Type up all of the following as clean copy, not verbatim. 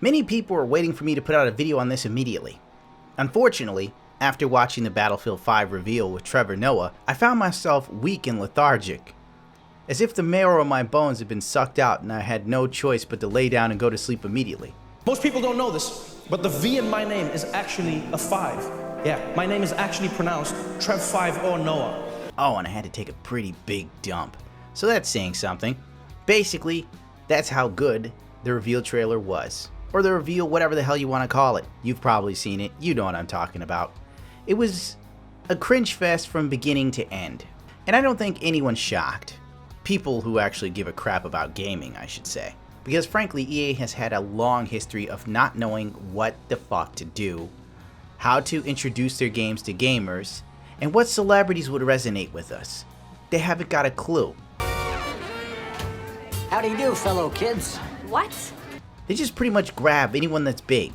Many people were waiting for me to put out a video on this immediately. Unfortunately, after watching the Battlefield 5 reveal with Trevor Noah, I found myself weak and lethargic. As if the marrow of my bones had been sucked out and I had no choice but to lay down and go to sleep immediately. Most people don't know this, but the V in my name is actually a 5. Yeah, my name is actually pronounced Trev 5 or Noah. Oh, and I had to take a pretty big dump. So that's saying something. Basically, that's how good the reveal trailer was. Or the reveal, whatever the hell you want to call it. You've probably seen it. You know what I'm talking about. It was a cringe fest from beginning to end. And I don't think anyone's shocked. People who actually give a crap about gaming, I should say. Because frankly, EA has had a long history of not knowing what the fuck to do, how to introduce their games to gamers, and what celebrities would resonate with us. They haven't got a clue. How do you do, fellow kids? What? They just pretty much grab anyone that's big,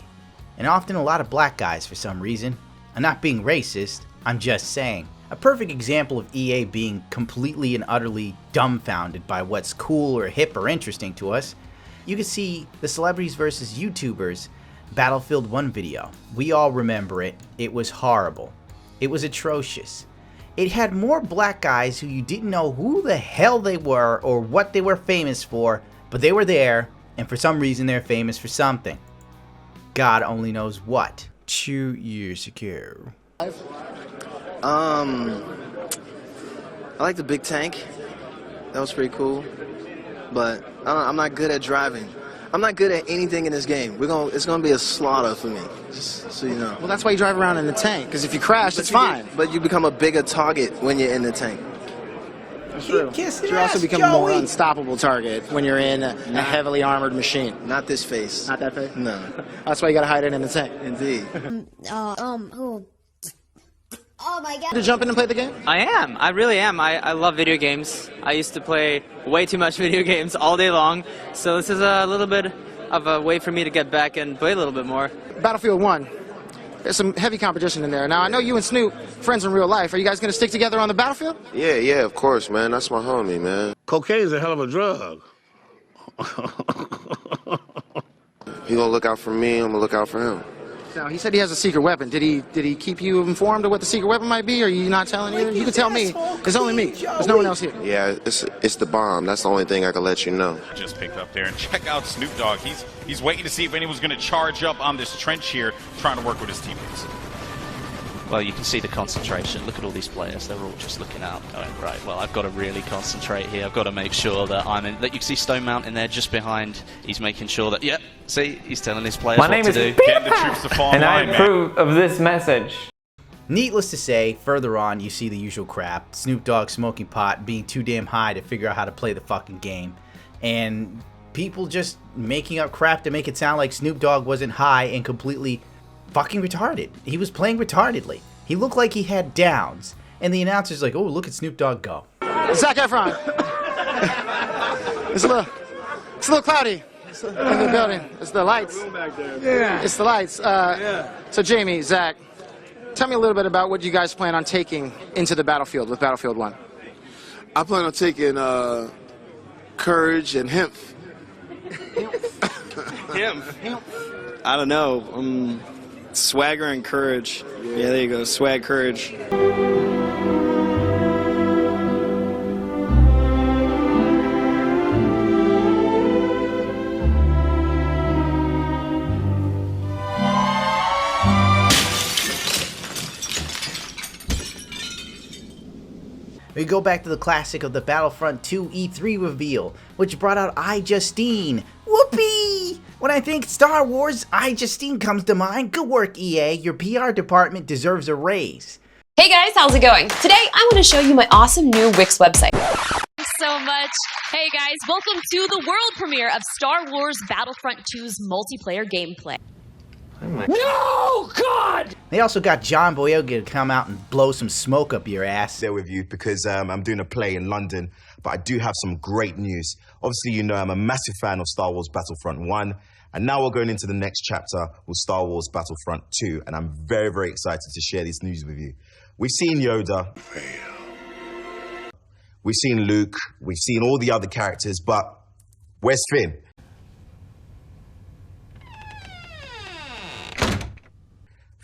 and often a lot of black guys for some reason. I'm not being racist, I'm just saying. A perfect example of EA being completely and utterly dumbfounded by what's cool or hip or interesting to us, you can see the Celebrities vs. YouTubers Battlefield 1 video. We all remember it. It was horrible. It was atrocious. It had more black guys who you didn't know who the hell they were or what they were famous for, but they were there, and for some reason they're famous for something. God only knows what. 2 years ago. I like the big tank. That was pretty cool. But I'm not good at driving. I'm not good at anything in this game. It's gonna be a slaughter for me, just so you know. Well, that's why you drive around in the tank, because if you crash, it's fine. But you become a bigger target when you're in the tank. That's true. You also become a more unstoppable target when you're in a heavily armored machine. Not this face. Not that face? No. That's why you gotta hide it in the tank. Indeed. Oh my god. To jump in and play the game? I am. I really am. I love video games. I used to play way too much video games all day long, so this is a little bit of a way for me to get back and play a little bit more. Battlefield 1. There's some heavy competition in there. Now, I know you and Snoop, friends in real life. Are you guys going to stick together on the battlefield? Yeah, of course, man. That's my homie, man. Cocaine's a hell of a drug. He gonna look out for me, I'm gonna look out for him. Now, he said he has a secret weapon. Did he keep you informed of what the secret weapon might be, or are you not telling either? You can tell me. It's only me. There's no one else here. Yeah, it's the bomb. That's the only thing I can let you know. Just picked up there, and check out Snoop Dogg. He's waiting to see if anyone's going to charge up on this trench here, trying to work with his teammates. Well, you can see the concentration. Look at all these players. They're all just looking out, going, right, well, I've got to really concentrate here. I've got to make sure that I'm in. That you can see Stone Mountain there just behind. He's making sure that, see, he's telling his players what to do. Getting the troops to fall in line, I approve of this message. Needless to say, further on, you see the usual crap. Snoop Dogg smoking pot, being too damn high to figure out how to play the fucking game. And people just making up crap to make it sound like Snoop Dogg wasn't high and completely fucking retarded. He was playing retardedly. He looked like he had downs. And the announcer's like, oh, look at Snoop Dogg go. Zac Efron. It's a little cloudy. In the building. It's the lights. Yeah. It's the lights. So Jamie, Zach, tell me a little bit about what you guys plan on taking into the battlefield with Battlefield 1. I plan on taking courage and hemp. Him. I don't know. Swagger and courage. Yeah, there you go. Swag, courage. We go back to the classic of the Battlefront 2 E3 reveal, which brought out iJustine. Whoopee! When I think Star Wars, iJustine comes to mind. Good work, EA. Your PR department deserves a raise. Hey guys, how's it going? Today I want to show you my awesome new Wix website. Thanks so much. Hey guys, welcome to the world premiere of Star Wars Battlefront 2's multiplayer gameplay. No, God! They also got John Boyega to come out and blow some smoke up your ass. There with you because I'm doing a play in London, but I do have some great news. Obviously, you know I'm a massive fan of Star Wars Battlefront 1, and now we're going into the next chapter with Star Wars Battlefront 2, and I'm very, very excited to share this news with you. We've seen Yoda, we've seen Luke, we've seen all the other characters, but where's Finn?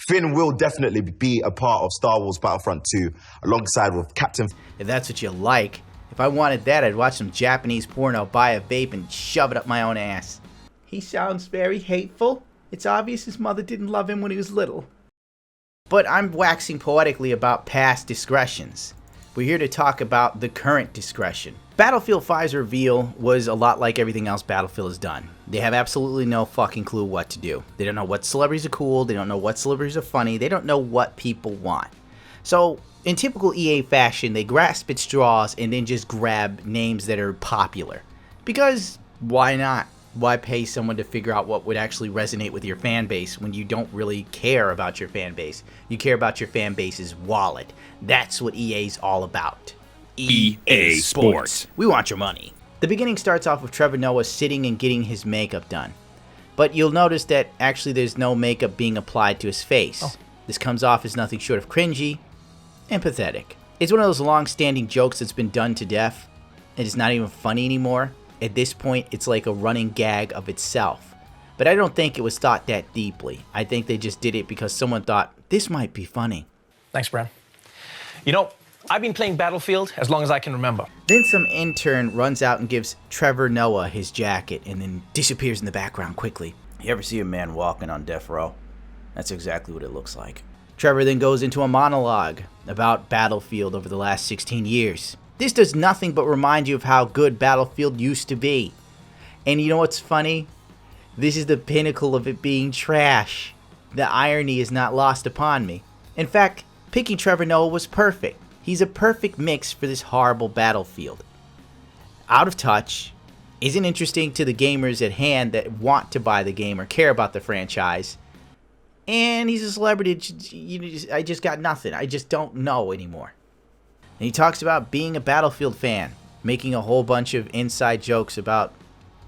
Finn will definitely be a part of Star Wars Battlefront 2 alongside with Captain... If that's what you like. If I wanted that, I'd watch some Japanese porno, buy a vape, and shove it up my own ass. He sounds very hateful. It's obvious his mother didn't love him when he was little. But I'm waxing poetically about past discretions. We're here to talk about the current discretion. Battlefield 5's reveal was a lot like everything else Battlefield has done. They have absolutely no fucking clue what to do. They don't know what celebrities are cool, they don't know what celebrities are funny, they don't know what people want. So, in typical EA fashion, they grasp at straws and then just grab names that are popular. Because, why not? Why pay someone to figure out what would actually resonate with your fan base when you don't really care about your fan base? You care about your fan base's wallet. That's what EA's all about. EA Sports. We want your money. The beginning starts off with Trevor Noah sitting and getting his makeup done. But you'll notice that actually there's no makeup being applied to his face. This comes off as nothing short of cringy and pathetic. It's one of those long-standing jokes that's been done to death. It is not even funny anymore. At this point, it's like a running gag of itself. But I don't think it was thought that deeply. I think they just did it because someone thought, this might be funny. Thanks, Bran. You know, I've been playing Battlefield as long as I can remember. Then some intern runs out and gives Trevor Noah his jacket and then disappears in the background quickly. You ever see a man walking on death row? That's exactly what it looks like. Trevor then goes into a monologue about Battlefield over the last 16 years. This does nothing but remind you of how good Battlefield used to be. And you know what's funny? This is the pinnacle of it being trash. The irony is not lost upon me. In fact, picking Trevor Noah was perfect. He's a perfect mix for this horrible Battlefield. Out of touch, isn't interesting to the gamers at hand that want to buy the game or care about the franchise. And he's a celebrity. I just got nothing. I just don't know anymore. And he talks about being a Battlefield fan, making a whole bunch of inside jokes about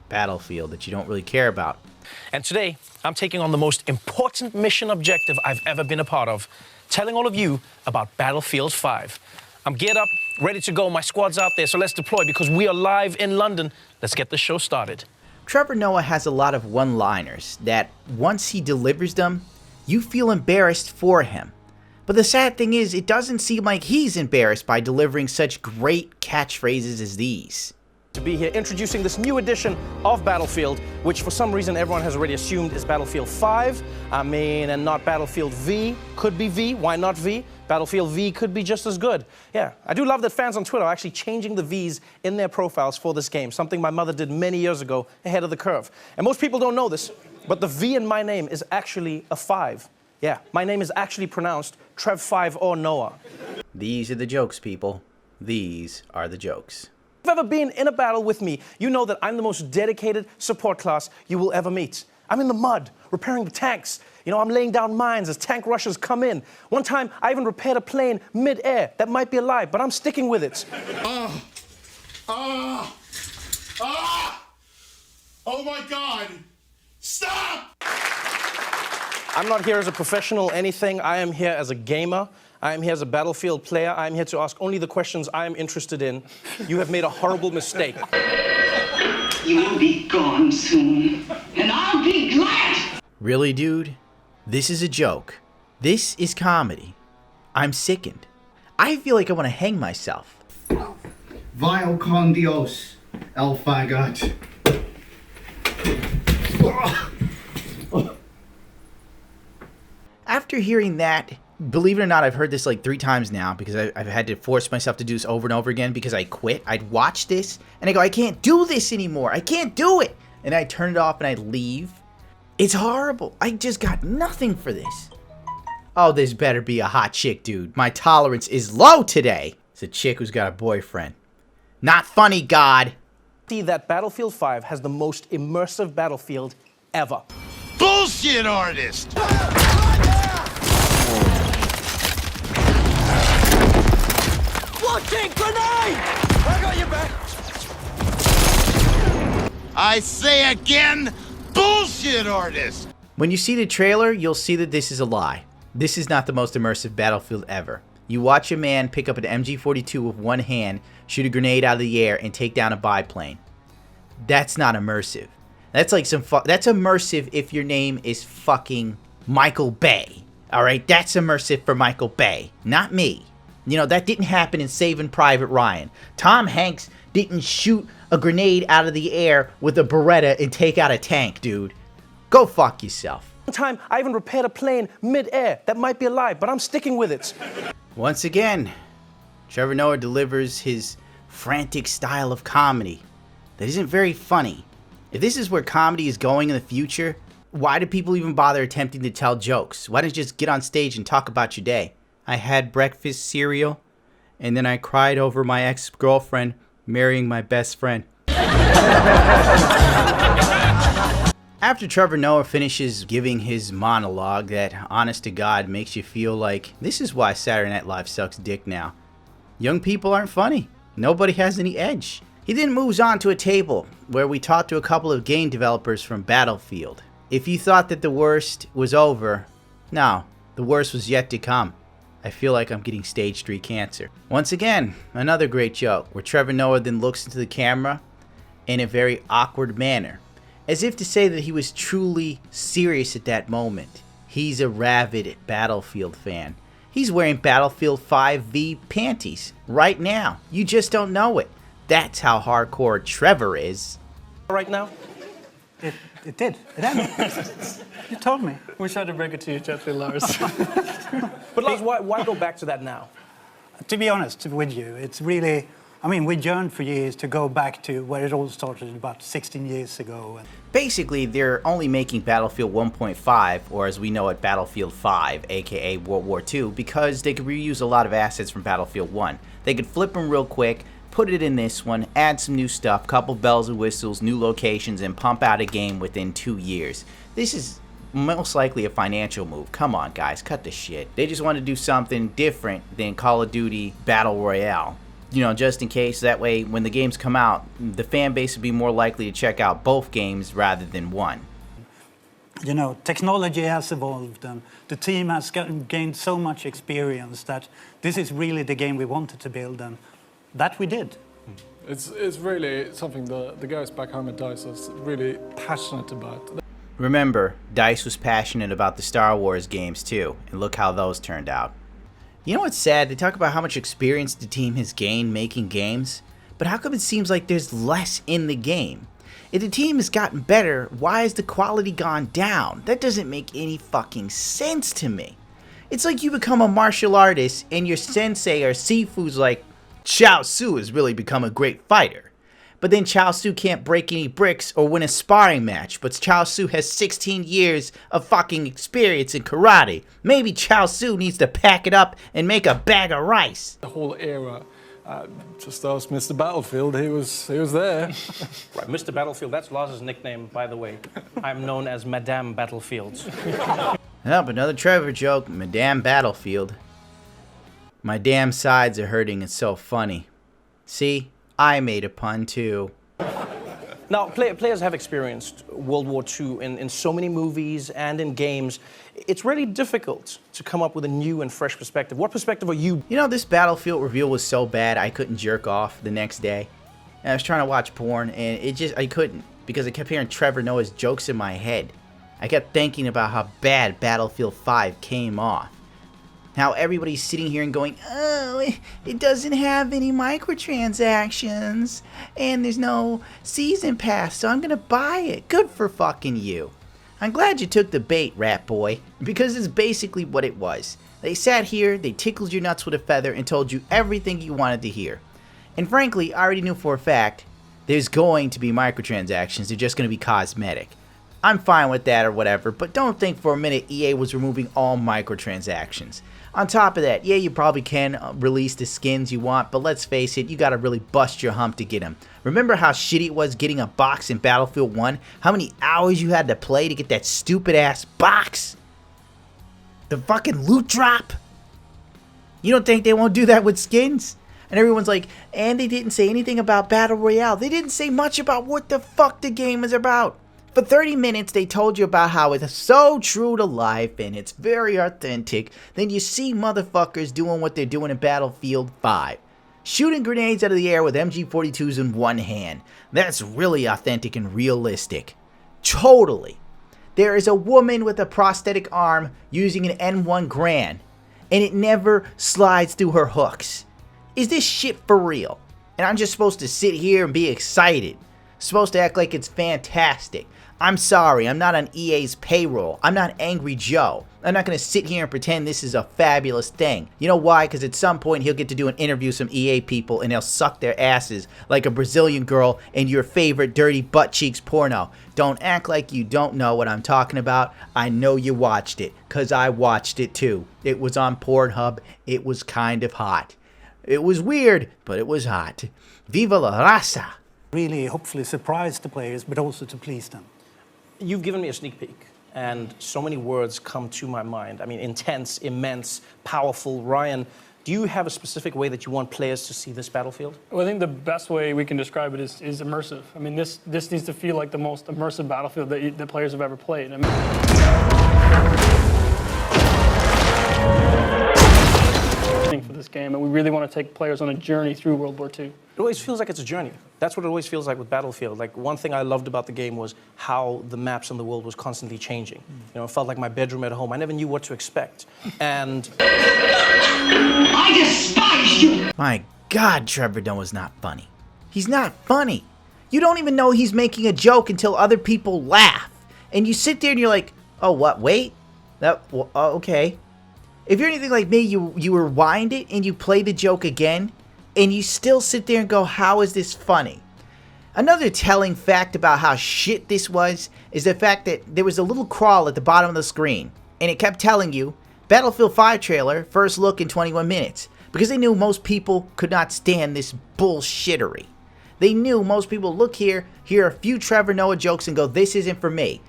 Battlefield that you don't really care about. And today, I'm taking on the most important mission objective I've ever been a part of, telling all of you about Battlefield 5. I'm geared up, ready to go. My squad's out there, so let's deploy because we are live in London. Let's get the show started. Trevor Noah has a lot of one-liners that, once he delivers them, you feel embarrassed for him. But the sad thing is, it doesn't seem like he's embarrassed by delivering such great catchphrases as these. To be here introducing this new edition of Battlefield, which for some reason everyone has already assumed is Battlefield 5. I mean, and not Battlefield V. Could be V. Why not V? Battlefield V could be just as good. Yeah, I do love that fans on Twitter are actually changing the Vs in their profiles for this game, something my mother did many years ago, ahead of the curve. And most people don't know this, but the V in my name is actually a 5. Yeah, my name is actually pronounced Trev 5 or Noah. These are the jokes, people. These are the jokes. If you've ever been in a battle with me, you know that I'm the most dedicated support class you will ever meet. I'm in the mud, repairing the tanks. You know, I'm laying down mines as tank rushers come in. One time, I even repaired a plane mid-air that might be alive, but I'm sticking with it. Oh my God! Stop! I'm not here as a professional anything. I am here as a gamer. I am here as a Battlefield player. I am here to ask only the questions I am interested in. You have made a horrible mistake. You will be gone soon, and I'll be glad. Really, dude? This is a joke. This is comedy. I'm sickened. I feel like I want to hang myself. Vile con Dios, el fagot. After hearing that, believe it or not, I've heard this like 3 times now because I've had to force myself to do this over and over again because I quit. I'd watch this and I go, I can't do this anymore. I can't do it. And I turn it off and I leave. It's horrible. I just got nothing for this. Oh, this better be a hot chick, dude. My tolerance is low today. It's a chick who's got a boyfriend. Not funny, God. See that Battlefield 5 has the most immersive battlefield ever. Bullshit artist! Launching grenade! I got your back. I say again, bullshit artist! When you see the trailer, you'll see that this is a lie. This is not the most immersive Battlefield ever. You watch a man pick up an MG42 with one hand, shoot a grenade out of the air, and take down a biplane. That's not immersive. That's like that's immersive if your name is fucking Michael Bay. Alright, that's immersive for Michael Bay, not me. You know, that didn't happen in Saving Private Ryan. Tom Hanks didn't shoot a grenade out of the air with a Beretta and take out a tank, dude. Go fuck yourself. One time, I even repaired a plane mid-air. That might be a lie, but I'm sticking with it. Once again, Trevor Noah delivers his frantic style of comedy that isn't very funny. If this is where comedy is going in the future, why do people even bother attempting to tell jokes? Why don't you just get on stage and talk about your day? I had breakfast cereal, and then I cried over my ex-girlfriend marrying my best friend. After Trevor Noah finishes giving his monologue that, honest to God, makes you feel like this is why Saturday Night Live sucks dick now. Young people aren't funny. Nobody has any edge. He then moves on to a table where we talked to a couple of game developers from Battlefield. If you thought that the worst was over, no, the worst was yet to come. I feel like I'm getting stage 3 cancer. Once again, another great joke where Trevor Noah then looks into the camera in a very awkward manner, as if to say that he was truly serious at that moment. He's a rabid Battlefield fan. He's wearing Battlefield 5V panties right now. You just don't know it. That's how hardcore Trevor is. Right now? It did. It ended. You told me. We tried to break it to you gently, Lars. But Lars, why go back to that now? To be honest with you, it's really... I mean, we yearned for years to go back to where it all started about 16 years ago. Basically, they're only making Battlefield 1.5, or as we know it, Battlefield 5, aka World War II, because they could reuse a lot of assets from Battlefield 1. They could flip them real quick, put it in this one, add some new stuff, couple bells and whistles, new locations, and pump out a game within 2 years. This is most likely a financial move. Come on, guys, cut the shit. They just want to do something different than Call of Duty Battle Royale. You know, just in case, that way when the games come out, the fan base would be more likely to check out both games rather than one. You know, technology has evolved and the team has gained so much experience that this is really the game we wanted to build, and that we did. It's really something the guys back home at DICE are really passionate about. Remember, DICE was passionate about the Star Wars games too, and look how those turned out. You know what's sad? They talk about how much experience the team has gained making games, but how come it seems like there's less in the game? If the team has gotten better, why has the quality gone down? That doesn't make any fucking sense to me. It's like you become a martial artist and your sensei or Sifu's like, Chao Su has really become a great fighter. But then Chao Su can't break any bricks or win a sparring match, but Chao Su has 16 years of fucking experience in karate. Maybe Chao Su needs to pack it up and make a bag of rice. The whole era, just ask Mr. Battlefield, he was there. Right, Mr. Battlefield, that's Lars's nickname, by the way. I'm known as Madame Battlefield. Yep, another Trevor joke, Madame Battlefield. My damn sides are hurting, it's so funny. See? I made a pun too. Now, players have experienced World War II in so many movies and in games. It's really difficult to come up with a new and fresh perspective. What perspective are you? You know, this Battlefield reveal was so bad I couldn't jerk off the next day. And I was trying to watch porn and I couldn't because I kept hearing Trevor Noah's jokes in my head. I kept thinking about how bad Battlefield 5 came off. How everybody's sitting here and going, oh, it doesn't have any microtransactions, and there's no season pass, so I'm gonna buy it. Good for fucking you. I'm glad you took the bait, rat boy, because it's basically what it was. They sat here, they tickled your nuts with a feather, and told you everything you wanted to hear. And frankly, I already knew for a fact there's going to be microtransactions, they're just gonna be cosmetic. I'm fine with that or whatever, but don't think for a minute EA was removing all microtransactions. On top of that, yeah, you probably can release the skins you want, but let's face it, you gotta really bust your hump to get them. Remember how shitty it was getting a box in Battlefield 1? How many hours you had to play to get that stupid ass box? The fucking loot drop? You don't think they won't do that with skins? And everyone's like, and they didn't say anything about Battle Royale. They didn't say much about what the fuck the game is about. For 30 minutes, they told you about how it's so true to life and it's very authentic. Then you see motherfuckers doing what they're doing in Battlefield 5. Shooting grenades out of the air with MG42s in one hand. That's really authentic and realistic. Totally. there is a woman with a prosthetic arm using an N1 Grand, and it never slides through her hooks. Is this shit for real? And I'm just supposed to sit here and be excited. Supposed to act like it's fantastic. I'm sorry, I'm not on EA's payroll. I'm not Angry Joe. I'm not going to sit here and pretend this is a fabulous thing. You know why? Because at some point he'll get to do an interview with some EA people and they'll suck their asses like a Brazilian girl in your favorite dirty butt cheeks porno. Don't act like you don't know what I'm talking about. I know you watched it, because I watched it too. It was on Pornhub. It was kind of hot. It was weird, but it was hot. Viva la raza! Really, hopefully surprise the players, but also to please them. You've given me a sneak peek, and so many words come to my mind. I mean, intense, immense, powerful. Ryan, do you have a specific way that you want players to see this Battlefield? Well, I think the best way we can describe it is immersive. I mean, this needs to feel like the most immersive Battlefield that players have ever played. I mean, for this game, and we really want to take players on a journey through World War II. It always feels like it's a journey. That's what it always feels like with Battlefield. Like, one thing I loved about the game was how the maps in the world was constantly changing. You know, it felt like my bedroom at home. I never knew what to expect. And I despise you! My God, Trevor Noah's not funny. He's not funny. You don't even know he's making a joke until other people laugh. And you sit there and you're like, oh, what, wait? Okay. If you're anything like me, you rewind it and you play the joke again, and you still sit there and go, how is this funny? Another telling fact about how shit this was is the fact that there was a little crawl at the bottom of the screen, and it kept telling you, Battlefield 5 trailer, first look in 21 minutes, because they knew most people could not stand this bullshittery. They knew most people look here, hear a few Trevor Noah jokes, and go, this isn't for me.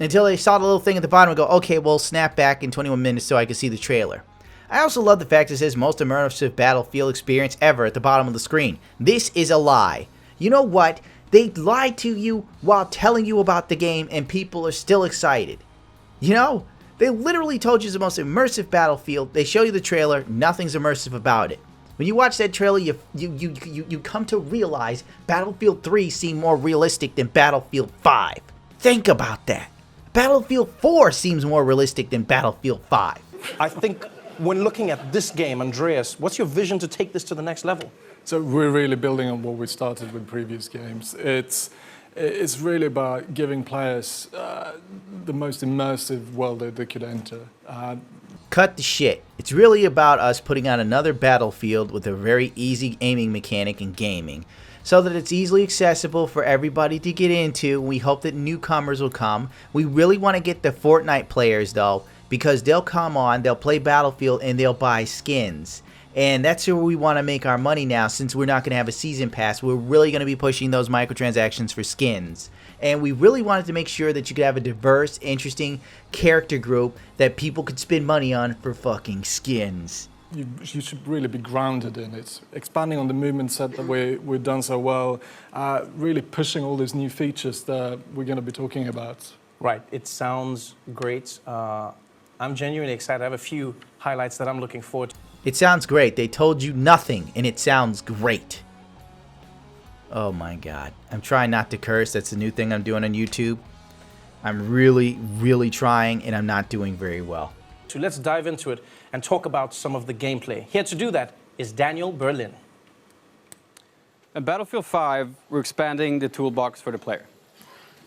Until they saw the little thing at the bottom and go, okay, well, snap back in 21 minutes so I can see the trailer. I also love the fact it says most immersive Battlefield experience ever at the bottom of the screen. This is a lie. You know what? They lied to you while telling you about the game, and people are still excited. You know? They literally told you it's the most immersive Battlefield. They show you the trailer, nothing's immersive about it. When you watch that trailer, you come to realize Battlefield 3 seemed more realistic than Battlefield 5. Think about that. Battlefield 4 seems more realistic than Battlefield 5. I think when looking at this game, Andreas, what's your vision to take this to the next level? So we're really building on what we started with previous games. It's really about giving players the most immersive world that they could enter. Cut the shit. It's really about us putting out another Battlefield with a very easy aiming mechanic in gaming, so that it's easily accessible for everybody to get into. We hope that newcomers will come. We really want to get the Fortnite players, though, because they'll come on, they'll play Battlefield, and they'll buy skins. And that's where we want to make our money now, since we're not going to have a season pass. We're really going to be pushing those microtransactions for skins. And we really wanted to make sure that you could have a diverse, interesting character group that people could spend money on for fucking skins. You should really be grounded in it. Expanding on the movement set that we've done so well, really pushing all these new features that we're going to be talking about. Right, it sounds great. I'm genuinely excited. I have a few highlights that I'm looking forward to. It sounds great. They told you nothing, and it sounds great. Oh my God. I'm trying not to curse. That's the new thing I'm doing on YouTube. I'm really, really trying, and I'm not doing very well. So let's dive into it and talk about some of the gameplay. Here to do that is Daniel Berlin. In Battlefield 5, we're expanding the toolbox for the player,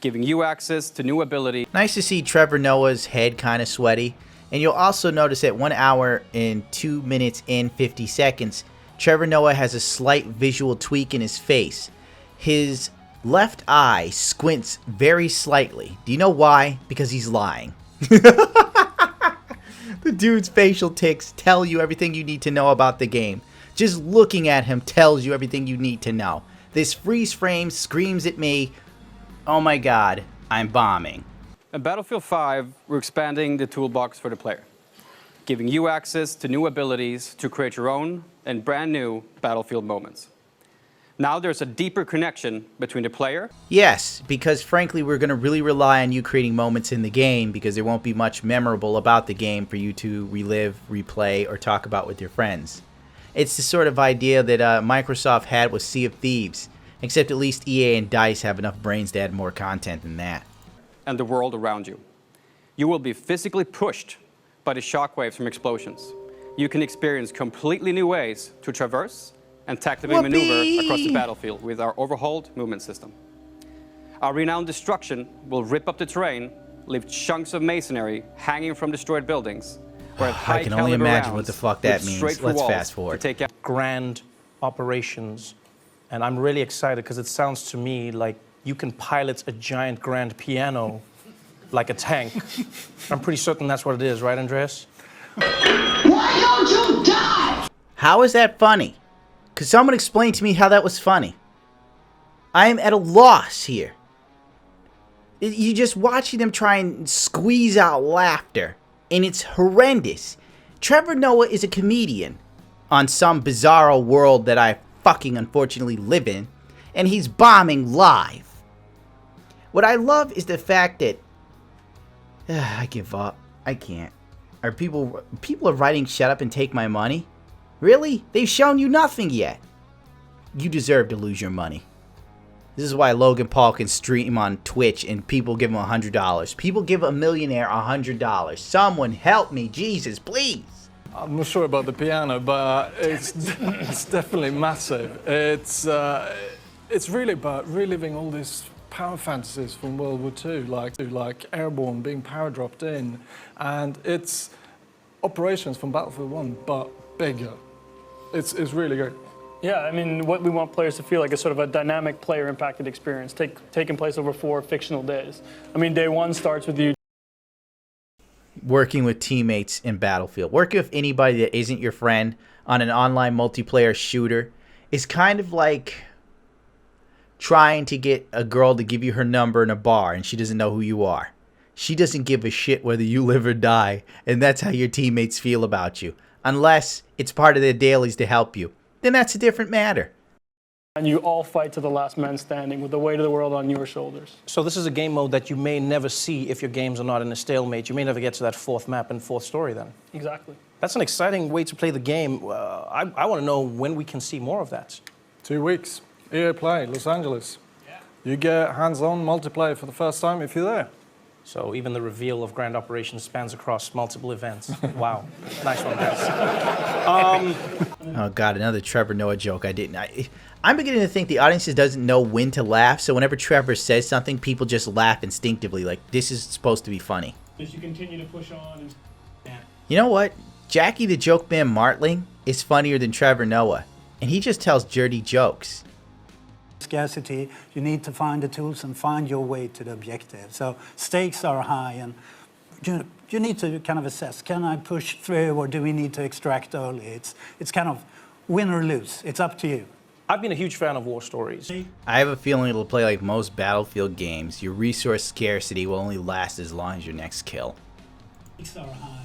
giving you access to new abilities. Nice to see Trevor Noah's head kind of sweaty. And you'll also notice at 1 hour and 2 minutes and 50 seconds, Trevor Noah has a slight visual tweak in his face. His left eye squints very slightly. Do you know why? Because he's lying. The dude's facial tics tell you everything you need to know about the game. Just looking at him tells you everything you need to know. This freeze frame screams at me, oh my God, I'm bombing. In Battlefield 5, we're expanding the toolbox for the player, giving you access to new abilities to create your own and brand new Battlefield moments. Now there's a deeper connection between the player. Yes, because frankly, we're going to really rely on you creating moments in the game, because there won't be much memorable about the game for you to relive, replay, or talk about with your friends. It's the sort of idea that Microsoft had with Sea of Thieves, except at least EA and DICE have enough brains to add more content than that. And the world around you. You will be physically pushed by the shockwaves from explosions. You can experience completely new ways to traverse and tactically maneuver across the battlefield with our overhauled movement system. Our renowned destruction will rip up the terrain, leave chunks of masonry hanging from destroyed buildings. I can only imagine what the fuck that means. Let's fast forward. To take out grand operations, and I'm really excited because it sounds to me like you can pilot a giant grand piano like a tank. I'm pretty certain that's what it is, right, Andreas? Why don't you die? How is that funny? Could someone explain to me how that was funny? I am at a loss here. You just watching them try and squeeze out laughter, and it's horrendous. Trevor Noah is a comedian on some bizarro world that I fucking unfortunately live in, and he's bombing live. What I love is the fact that I give up. I can't. Are people are writing "shut up and take my money"? Really? They've shown you nothing yet. You deserve to lose your money. This is why Logan Paul can stream on Twitch and people give him $100. People give a millionaire $100. Someone help me, Jesus, please. I'm not sure about the piano, but it's definitely massive. It's really about reliving all these power fantasies from World War II, like Airborne being power dropped in, and it's operations from Battlefield 1, but bigger. It's really good. Yeah, I mean, what we want players to feel like is sort of a dynamic player-impacted experience, taking place over 4 fictional days. I mean, day 1 starts with you working with teammates in Battlefield. Working with anybody that isn't your friend on an online multiplayer shooter is kind of like trying to get a girl to give you her number in a bar and she doesn't know who you are. She doesn't give a shit whether you live or die, and that's how your teammates feel about you. Unless it's part of their dailies to help you. Then that's a different matter. and you all fight to the last man standing with the weight of the world on your shoulders. So this is a game mode that you may never see if your games are not in a stalemate. You may never get to that 4th map and 4th story then. Exactly. That's an exciting way to play the game. I want to know when we can see more of that. 2 weeks. EA Play, Los Angeles. Yeah. You get hands-on multiplayer for the first time if you're there. So even the reveal of Grand Operations spans across multiple events. Wow. Nice one, guys. Oh, God, another Trevor Noah joke. I'm beginning to think the audience just doesn't know when to laugh, so whenever Trevor says something, people just laugh instinctively, like, this is supposed to be funny. As you continue to push on and... Yeah. You know what? Jackie the Joke Man Martling is funnier than Trevor Noah, and he just tells dirty jokes. Scarcity, you need to find the tools and find your way to the objective. So stakes are high, and you need to kind of assess, can I push through or do we need to extract early? It's kind of win or lose. It's up to you. I've been a huge fan of war stories. I have a feeling it'll play like most Battlefield games. Your resource scarcity will only last as long as your next kill. Stakes are high,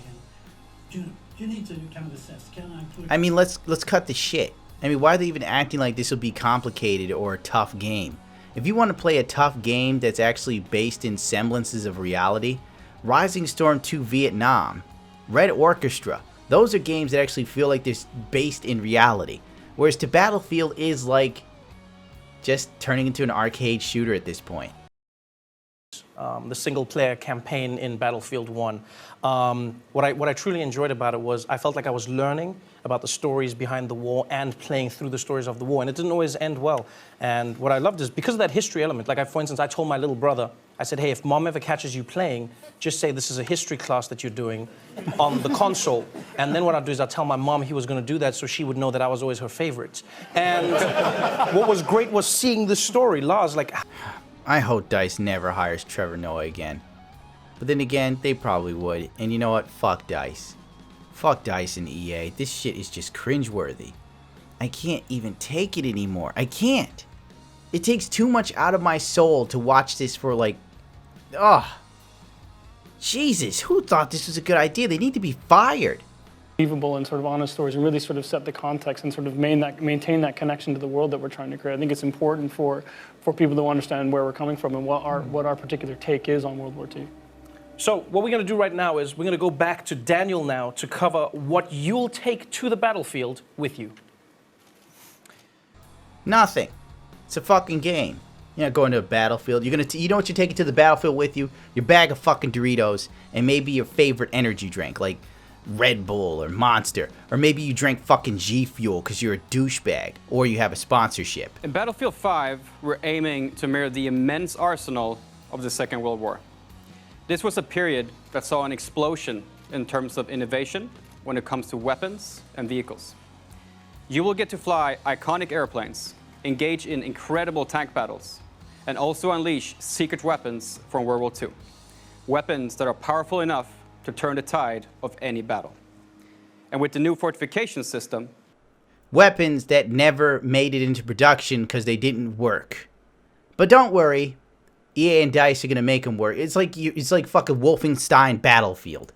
and you need to kind of assess, can I push... I mean, let's cut the shit. I mean, why are they even acting like this will be complicated or a tough game? If you want to play a tough game that's actually based in semblances of reality, Rising Storm 2 Vietnam, Red Orchestra, those are games that actually feel like they're based in reality. Whereas to Battlefield is like just turning into an arcade shooter at this point. The single-player campaign in Battlefield 1. What I truly enjoyed about it was I felt like I was learning about the stories behind the war and playing through the stories of the war, and it didn't always end well. And what I loved is because of that history element, like for instance, I told my little brother, I said, hey, if mom ever catches you playing, just say this is a history class that you're doing on the console. And then what I'd do is I'd tell my mom he was going to do that so she would know that I was always her favorite. And what was great was seeing the story. Lars, like... I hope DICE never hires Trevor Noah again. But then again, they probably would. And you know what? Fuck DICE. Fuck DICE and EA. This shit is just cringeworthy. I can't even take it anymore. I can't. It takes too much out of my soul to watch this for like... Ugh. Jesus, who thought this was a good idea? They need to be fired. Believable and sort of honest stories and really sort of set the context and sort of maintain that connection to the world that we're trying to create. I think it's important for people to understand where we're coming from and what our particular take is on World War II. So what we're going to do right now is we're going to go back to Daniel now to cover what you'll take to the battlefield with you. Nothing. It's a fucking game. You're not going to a battlefield. You know what you're taking to the battlefield with you? Your bag of fucking Doritos and maybe your favorite energy drink like Red Bull or Monster. Or maybe you drank fucking G Fuel because you're a douchebag or you have a sponsorship. In Battlefield 5, we're aiming to mirror the immense arsenal of the Second World War. This was a period that saw an explosion in terms of innovation when it comes to weapons and vehicles. You will get to fly iconic airplanes, engage in incredible tank battles, and also unleash secret weapons from World War II. Weapons that are powerful enough to turn the tide of any battle. And with the new fortification system, weapons that never made it into production because they didn't work. But don't worry, EA and DICE are gonna make them work. It's like fucking Wolfenstein Battlefield.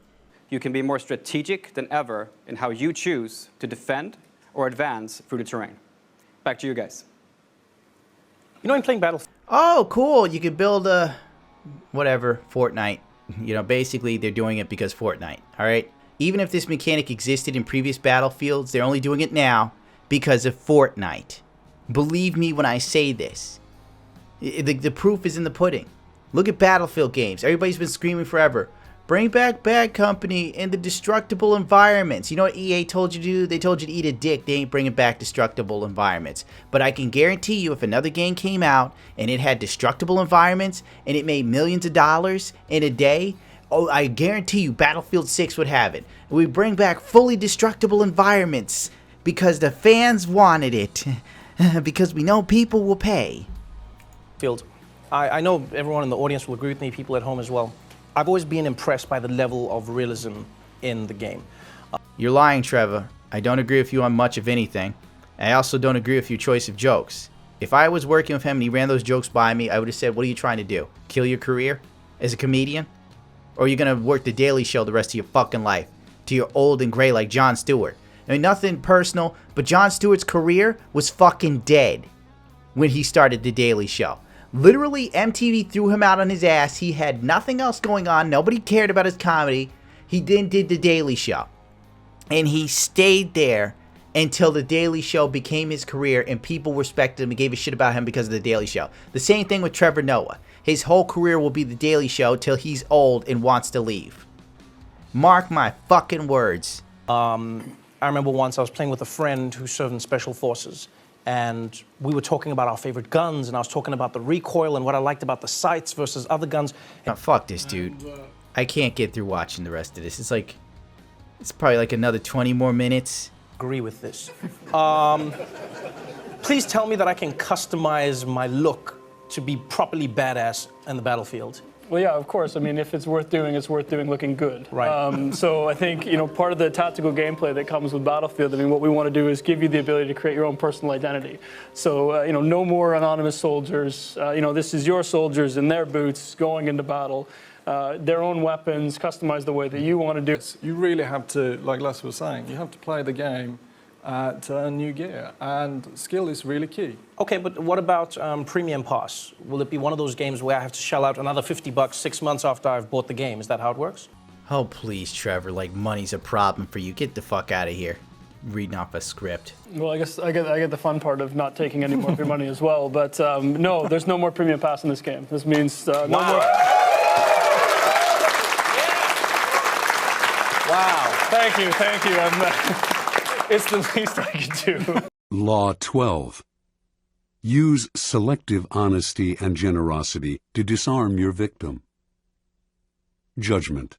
you can be more strategic than ever in how you choose to defend or advance through the terrain. Back to you guys. You know, I'm playing Battlefield. Oh, cool. You could build a whatever, Fortnite. You know, basically they're doing it because Fortnite, all right? Even if this mechanic existed in previous Battlefields, they're only doing it now because of Fortnite. Believe me when I say this. The proof is in the pudding. Look at Battlefield games. Everybody's been screaming forever. Bring back Bad Company and the destructible environments. You know what EA told you to do? They told you to eat a dick. They ain't bringing back destructible environments. But I can guarantee you if another game came out and it had destructible environments and it made millions of dollars in a day, oh, I guarantee you Battlefield 6 would have it. We bring back fully destructible environments because the fans wanted it. Because we know people will pay. I know everyone in the audience will agree with me, people at home as well. I've always been impressed by the level of realism in the game. You're lying, Trevor. I don't agree with you on much of anything. I also don't agree with your choice of jokes. If I was working with him and he ran those jokes by me, I would have said, what are you trying to do? Kill your career as a comedian? Or are you going to work the Daily Show the rest of your fucking life? Till you're old and gray like Jon Stewart. I mean, nothing personal, but Jon Stewart's career was fucking dead when he started the Daily Show. Literally, MTV threw him out on his ass. He had nothing else going on. Nobody cared about his comedy. He then did the Daily Show. And he stayed there until the Daily Show became his career and people respected him and gave a shit about him because of the Daily Show. The same thing with Trevor Noah. His whole career will be the Daily Show till he's old and wants to leave. Mark my fucking words. I remember once I was playing with a friend who served in Special Forces. And we were talking about our favorite guns, and I was talking about the recoil and what I liked about the sights versus other guns. Now, fuck this, dude. I can't get through watching the rest of this. It's probably like another 20 more minutes. Agree with this. Please tell me that I can customize my look to be properly badass in the battlefield. Well, yeah, of course. I mean, if it's worth doing looking good. Right. So I think, part of the tactical gameplay that comes with Battlefield, I mean, what we want to do is give you the ability to create your own personal identity. So, no more anonymous soldiers. This is your soldiers in their boots going into battle. Their own weapons, customized the way that you want to do. You really have to, like Les was saying, you have to play the game to earn new gear, and skill is really key. Okay, but what about Premium Pass? Will it be one of those games where I have to shell out another $50 6 months after I've bought the game? Is that how it works? Oh, please, Trevor, like money's a problem for you. Get the fuck out of here. Reading off a script. Well, I guess I get the fun part of not taking any more of your money as well, but no, there's no more Premium Pass in this game. This means no more... Wow. Thank you. It's the least I can do. Law 12. Use selective honesty and generosity to disarm your victim. Judgment.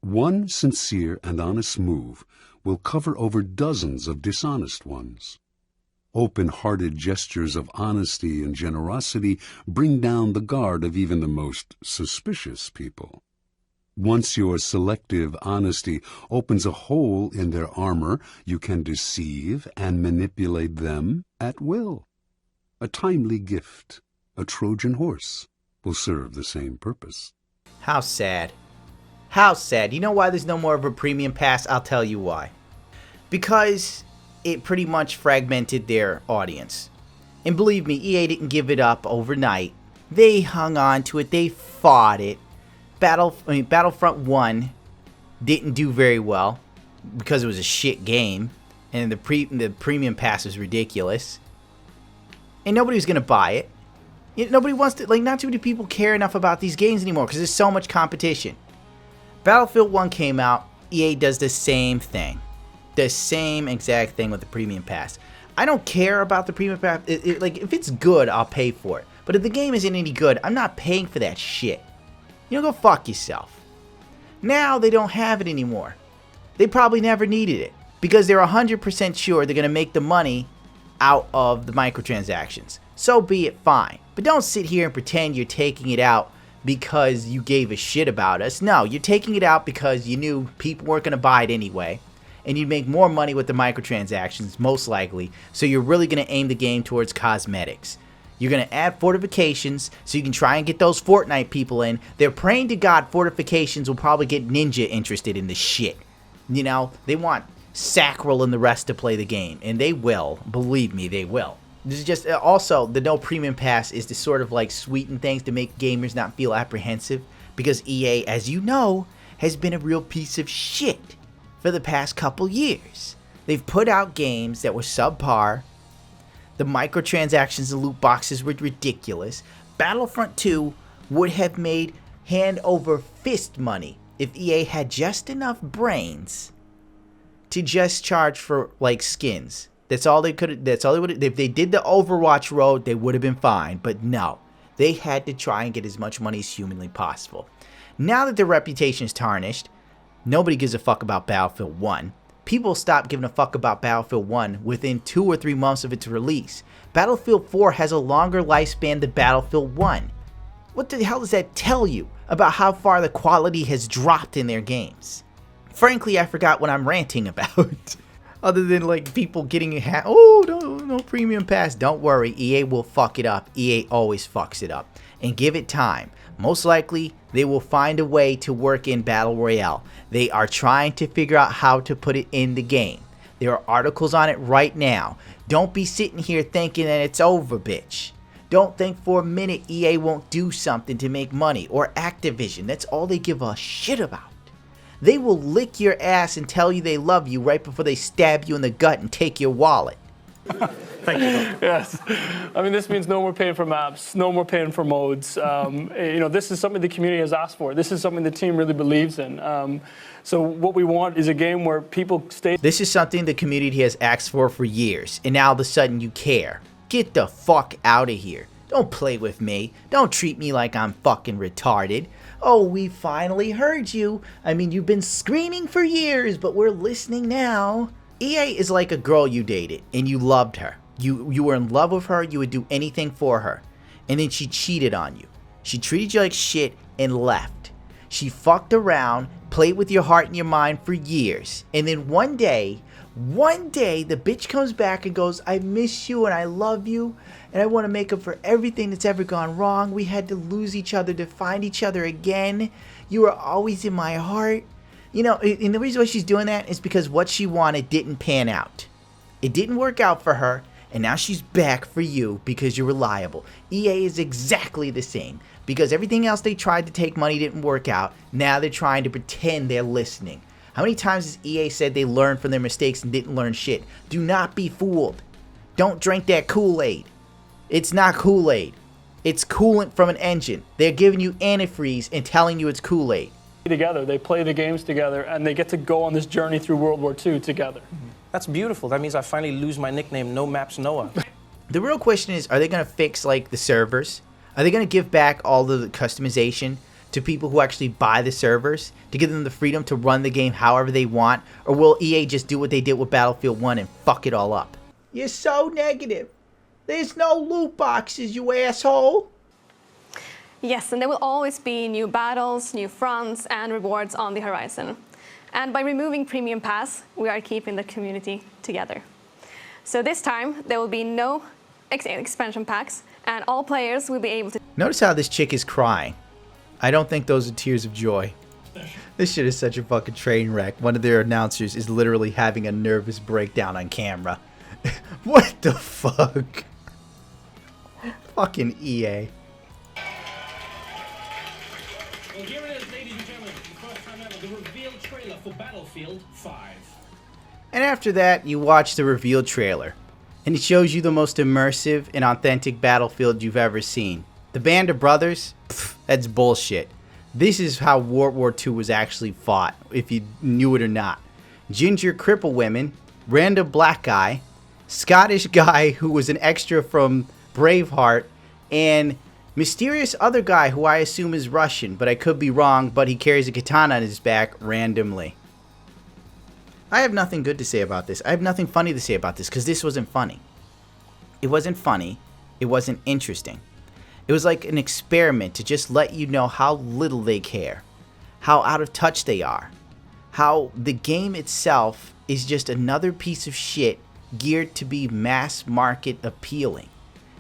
One sincere and honest move will cover over dozens of dishonest ones. Open-hearted gestures of honesty and generosity bring down the guard of even the most suspicious people. Once your selective honesty opens a hole in their armor, you can deceive and manipulate them at will. A timely gift, a Trojan horse, will serve the same purpose. How sad. How sad. You know why there's no more of a Premium Pass? I'll tell you why. Because it pretty much fragmented their audience. And believe me, EA didn't give it up overnight. They hung on to it. They fought it. Battlefront 1 didn't do very well because it was a shit game and the Premium Pass was ridiculous and nobody was going to buy it. Nobody wants to, like, not too many people care enough about these games anymore because there's so much competition. Battlefield 1 came out, EA does the same thing. The same exact thing with the Premium Pass. I don't care about the Premium Pass. Like, if it's good, I'll pay for it. But if the game isn't any good, I'm not paying for that shit. Go fuck yourself. Now they don't have it anymore. They probably never needed it because they're 100% sure they're going to make the money out of the microtransactions. So be it, fine. But don't sit here and pretend you're taking it out because you gave a shit about us. No, you're taking it out because you knew people weren't going to buy it anyway. And you'd make more money with the microtransactions, most likely. So you're really going to aim the game towards cosmetics. You're going to add fortifications so you can try and get those Fortnite people in. They're praying to God fortifications will probably get Ninja interested in the shit. They want Sacral and the rest to play the game. And they will. Believe me, they will. This is just, also, the no premium pass is to sort of like sweeten things to make gamers not feel apprehensive. Because EA, as you know, has been a real piece of shit for the past couple years. They've put out games that were subpar. The microtransactions and loot boxes were ridiculous. Battlefront 2 would have made hand over fist money if EA had just enough brains to just charge for, like, skins. That's all they could. That's all they would. If they did the Overwatch road, they would have been fine. But no, they had to try and get as much money as humanly possible. Now that their reputation is tarnished, nobody gives a fuck about Battlefield 1. People stopped giving a fuck about Battlefield 1 within 2 or 3 months of its release. Battlefield 4 has a longer lifespan than Battlefield 1. What the hell does that tell you about how far the quality has dropped in their games? Frankly, I forgot what I'm ranting about. Other than, like, people getting no premium pass. Don't worry, EA will fuck it up. EA always fucks it up. And give it time. Most likely, they will find a way to work in Battle Royale. They are trying to figure out how to put it in the game. There are articles on it right now. Don't be sitting here thinking that it's over, bitch. Don't think for a minute EA won't do something to make money. Or Activision. That's all they give a shit about. They will lick your ass and tell you they love you right before they stab you in the gut and take your wallet. Thank you. Yes. I mean, this means no more paying for maps, no more paying for modes. This is something the community has asked for. This is something the team really believes in. So what we want is a game where people stay. This is something the community has asked for years, and now all of a sudden you care. Get the fuck out of here. Don't play with me. Don't treat me like I'm fucking retarded. Oh, we finally heard you. I mean, you've been screaming for years, but we're listening now. EA is like a girl you dated, and you loved her. You were in love with her, you would do anything for her. And then she cheated on you. She treated you like shit and left. She fucked around, played with your heart and your mind for years. And then one day, the bitch comes back and goes, I miss you and I love you. And I want to make up for everything that's ever gone wrong. We had to lose each other to find each other again. You were always in my heart. And the reason why she's doing that is because what she wanted didn't pan out. It didn't work out for her. And now she's back for you because you're reliable. EA is exactly the same. Because everything else they tried to take money didn't work out. Now they're trying to pretend they're listening. How many times has EA said they learned from their mistakes and didn't learn shit? Do not be fooled. Don't drink that Kool-Aid. It's not Kool-Aid. It's coolant from an engine. They're giving you antifreeze and telling you it's Kool-Aid. Together, they play the games together, and they get to go on this journey through World War II together. That's beautiful. That means I finally lose my nickname, No Maps Noah. The real question is, are they going to fix, like, the servers? Are they going to give back all the customization to people who actually buy the servers to give them the freedom to run the game however they want? Or will EA just do what they did with Battlefield 1 and fuck it all up? You're so negative. There's no loot boxes, you asshole. Yes, and there will always be new battles, new fronts, and rewards on the horizon. And by removing Premium Pass, we are keeping the community together. So this time, there will be no expansion packs, and all players will be able to... Notice how this chick is crying. I don't think those are tears of joy. This shit is such a fucking train wreck. One of their announcers is literally having a nervous breakdown on camera. What the fuck? Fucking EA. Well, here it is, ladies and gentlemen. The first time ever, the reveal trailer for Battlefield 5. And after that, you watch the reveal trailer. And it shows you the most immersive and authentic Battlefield you've ever seen. The Band of Brothers? Pfft, that's bullshit. This is how World War II was actually fought, if you knew it or not. Ginger cripple women, random black guy, Scottish guy who was an extra from Braveheart, and mysterious other guy who I assume is Russian, but I could be wrong, but he carries a katana on his back randomly. I have nothing good to say about this. I have nothing funny to say about this, because this wasn't funny. It wasn't funny. It wasn't interesting. It was like an experiment to just let you know how little they care, how out of touch they are, how the game itself is just another piece of shit geared to be mass market appealing.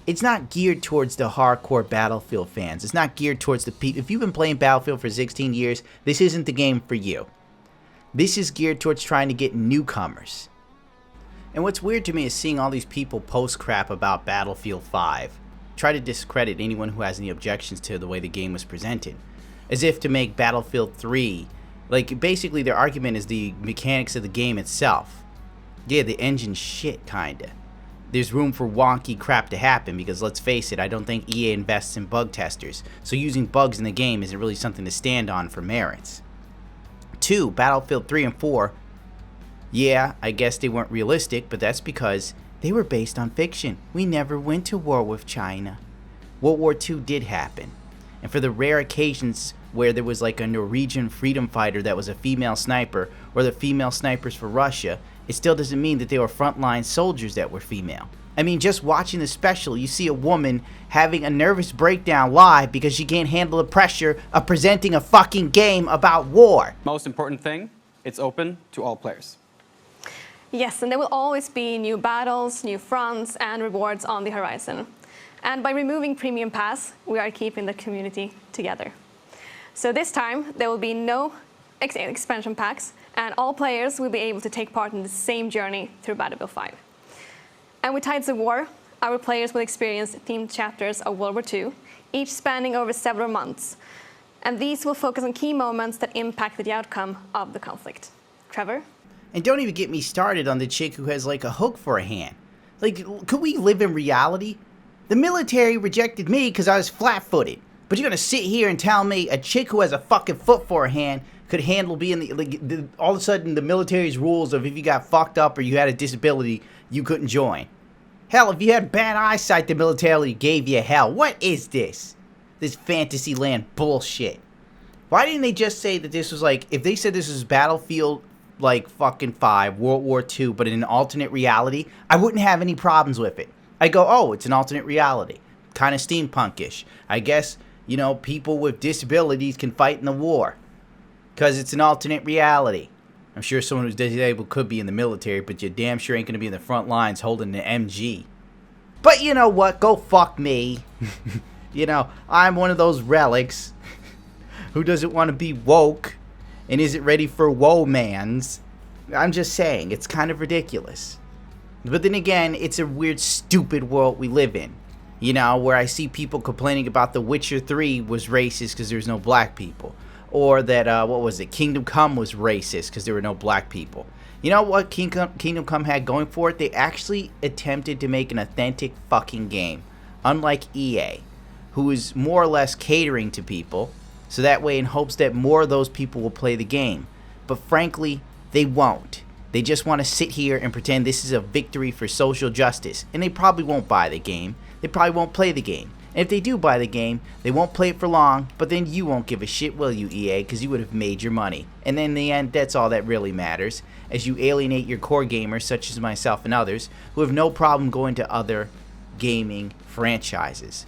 It's not geared towards the hardcore Battlefield fans. It's not geared towards the people. If you've been playing Battlefield for 16 years, this isn't the game for you. This is geared towards trying to get newcomers. And what's weird to me is seeing all these people post crap about Battlefield 5. Try to discredit anyone who has any objections to the way the game was presented. As if to make Battlefield 3, like basically their argument is the mechanics of the game itself. Yeah, the engine's shit kinda. There's room for wonky crap to happen because let's face it, I don't think EA invests in bug testers. So using bugs in the game isn't really something to stand on for merits. 2, Battlefield 3 and 4. Yeah, I guess they weren't realistic, but that's because they were based on fiction. We never went to war with China. World War II did happen. And for the rare occasions where there was like a Norwegian freedom fighter that was a female sniper, or the female snipers for Russia, it still doesn't mean that they were frontline soldiers that were female. I mean, just watching the special, you see a woman having a nervous breakdown live because she can't handle the pressure of presenting a fucking game about war. Most important thing, it's open to all players. Yes, and there will always be new battles, new fronts, and rewards on the horizon. And by removing Premium Pass, we are keeping the community together. So this time, there will be no expansion packs, and all players will be able to take part in the same journey through Battlefield 5. And with Tides of War, our players will experience themed chapters of World War II, each spanning over several months. And these will focus on key moments that impacted the outcome of the conflict. Trevor? And don't even get me started on the chick who has like a hook for a hand. Like, could we live in reality? The military rejected me because I was flat-footed. But you're gonna sit here and tell me a chick who has a fucking foot for a hand could handle being all of a sudden the military's rules of if you got fucked up or you had a disability, you couldn't join. Hell, if you had bad eyesight, the military gave you hell. What is this? This Fantasyland bullshit. Why didn't they just say that this was like, if they said this was Battlefield like fucking 5, World War II, but in an alternate reality, I wouldn't have any problems with it. I go, oh, it's an alternate reality. Kind of steampunkish. I guess, you know, people with disabilities can fight in the war. Because it's an alternate reality. I'm sure someone who's disabled could be in the military, but you damn sure ain't going to be in the front lines holding an MG. But you know what? Go fuck me. You know, I'm one of those relics who doesn't want to be woke and isn't ready for woe-mans. I'm just saying, it's kind of ridiculous. But then again, it's a weird, stupid world we live in. You know, where I see people complaining about The Witcher 3 was racist because there's no black people. Or that, what was it, Kingdom Come was racist because there were no black people. You know what Kingdom Come had going for it? They actually attempted to make an authentic fucking game. Unlike EA, who is more or less catering to people, so that way in hopes that more of those people will play the game. But frankly, they won't. They just want to sit here and pretend this is a victory for social justice. And they probably won't buy the game. They probably won't play the game. And if they do buy the game, they won't play it for long, but then you won't give a shit, will you, EA? Because you would have made your money. And then in the end, that's all that really matters, as you alienate your core gamers, such as myself and others, who have no problem going to other gaming franchises.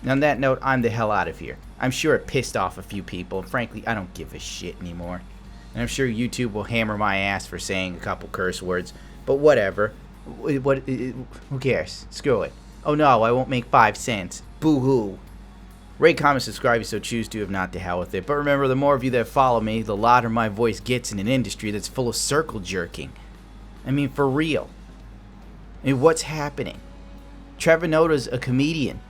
And on that note, I'm the hell out of here. I'm sure it pissed off a few people, and frankly, I don't give a shit anymore. And I'm sure YouTube will hammer my ass for saying a couple curse words, but whatever. Who cares? Screw it. Oh no, I won't make 5 cents. Boo-hoo. Rate, comment, subscribe if you so choose to. If not, to hell with it. But remember, the more of you that follow me, the louder my voice gets in an industry that's full of circle jerking. I mean, for real. I mean, what's happening? Trevor Noah's a comedian.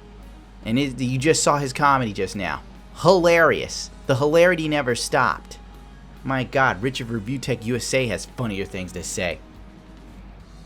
And you just saw his comedy just now. Hilarious. The hilarity never stopped. My God, Richard Review Tech USA has funnier things to say.